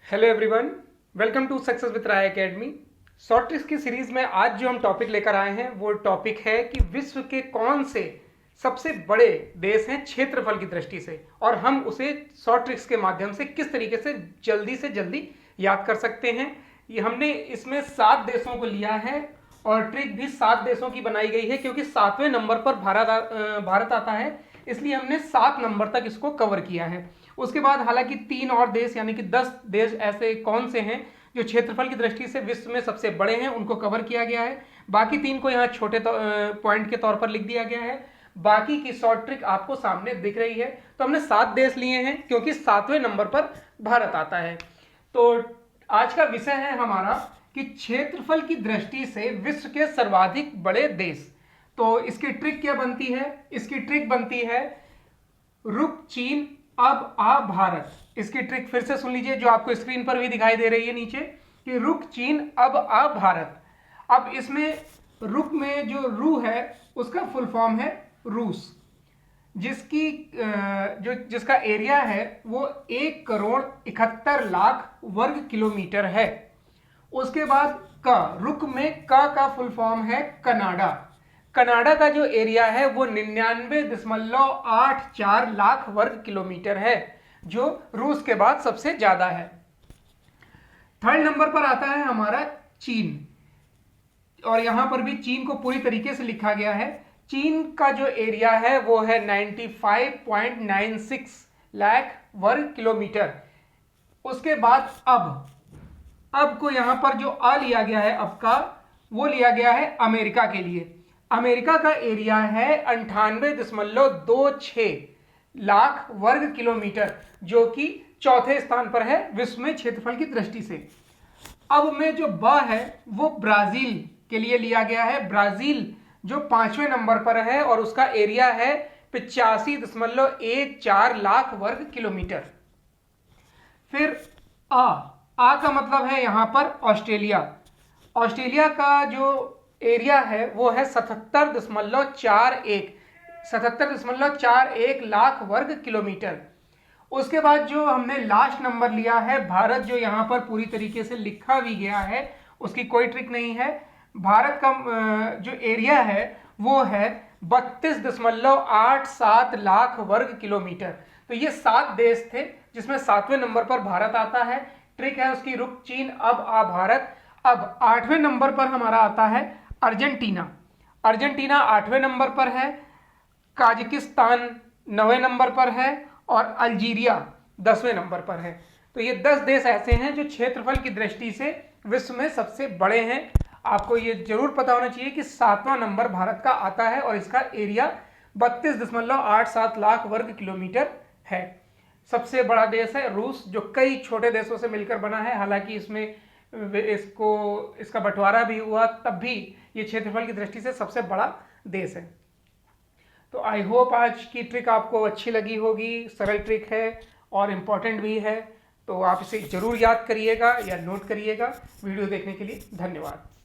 Hello everyone, welcome to success with Rai academy. Short tricks की series में आज जो हम टॉपिक लेकर आए हैं वो टॉपिक है कि विश्व के कौन से सबसे बड़े देश हैं क्षेत्रफल की दृष्टि से, और हम उसे शॉर्ट ट्रिक्स के माध्यम से किस तरीके से जल्दी याद कर सकते हैं। ये हमने इसमें 7 देशों को लिया है और ट्रिक भी 7 देशों की बनाई गई है, क्योंकि 7वें नंबर पर भारत आता है, इसलिए हमने 7 नंबर तक इसको कवर किया है। उसके बाद हालांकि 3 और देश यानी कि 10 देश ऐसे कौन से हैं जो क्षेत्रफल की दृष्टि से विश्व में सबसे बड़े हैं, उनको कवर किया गया है। बाकी 3 को यहाँ छोटे पॉइंट के तौर पर लिख दिया गया है। बाकी की शॉर्ट ट्रिक आपको सामने दिख रही है। तो हमने 7 देश लिए हैं क्योंकि 7वें नंबर पर भारत आता है। तो आज का विषय है हमारा कि क्षेत्रफल की दृष्टि से विश्व के सर्वाधिक बड़े देश। तो इसकी ट्रिक क्या बनती है? इसकी ट्रिक बनती है रुक चीन अब आ भारत। इसकी ट्रिक फिर से सुन लीजिए, जो आपको स्क्रीन पर भी दिखाई दे रही है नीचे, कि रुक चीन अब आ भारत। अब इसमें रुक में जो रू है उसका फुल फॉर्म है रूस, जिसका एरिया है वो 1,71,00,000 वर्ग किलोमीटर है। उसके बाद रुक में का फुल फॉर्म है कनाडा। कनाडा का जो एरिया है वो 99.84 लाख वर्ग किलोमीटर है, जो रूस के बाद सबसे ज्यादा है। थर्ड नंबर पर आता है हमारा चीन, और यहां पर भी चीन को पूरी तरीके से लिखा गया है। चीन का जो एरिया है वो है 95.96 लाख वर्ग किलोमीटर। उसके बाद अब को यहां पर जो आ लिया गया है, अब का वो लिया गया है अमेरिका के लिए। अमेरिका का एरिया है 98.26 लाख वर्ग किलोमीटर, जो कि चौथे स्थान पर है विश्व में क्षेत्रफल की दृष्टि से। अब में जो है वो ब्राजील के लिए लिया गया है। ब्राजील जो 5वें नंबर पर है और उसका एरिया है 85.14 लाख वर्ग किलोमीटर। फिर आ का मतलब है यहां पर ऑस्ट्रेलिया। ऑस्ट्रेलिया का जो एरिया है वो है 77.41 लाख वर्ग किलोमीटर। उसके बाद जो हमने लास्ट नंबर लिया है भारत, जो यहां पर पूरी तरीके से लिखा भी गया है, उसकी कोई ट्रिक नहीं है। भारत का जो एरिया है वो है 32.87 लाख वर्ग किलोमीटर। तो ये 7 देश थे जिसमें 7वें नंबर पर भारत आता है। ट्रिक है उसकी रुक चीन अब आ भारत। अब 8वें नंबर पर हमारा आता है अर्जेंटीना। अर्जेंटीना 8वें नंबर पर है, काजाकिस्तान 9वें नंबर पर है और अल्जीरिया 10वें नंबर पर है। तो ये 10 देश ऐसे हैं जो क्षेत्रफल की दृष्टि से विश्व में सबसे बड़े हैं। आपको ये जरूर पता होना चाहिए कि 7वां नंबर भारत का आता है और इसका एरिया 32.87 लाख वर्ग किलोमीटर है। सबसे बड़ा देश है रूस, जो कई छोटे देशों से मिलकर बना है। हालांकि इसमें इसका बंटवारा भी हुआ, तब भी ये क्षेत्रफल की दृष्टि से सबसे बड़ा देश है। तो आई होप आज की ट्रिक आपको अच्छी लगी होगी। सरल ट्रिक है और इम्पॉर्टेंट भी है, तो आप इसे जरूर याद करिएगा या नोट करिएगा। वीडियो देखने के लिए धन्यवाद।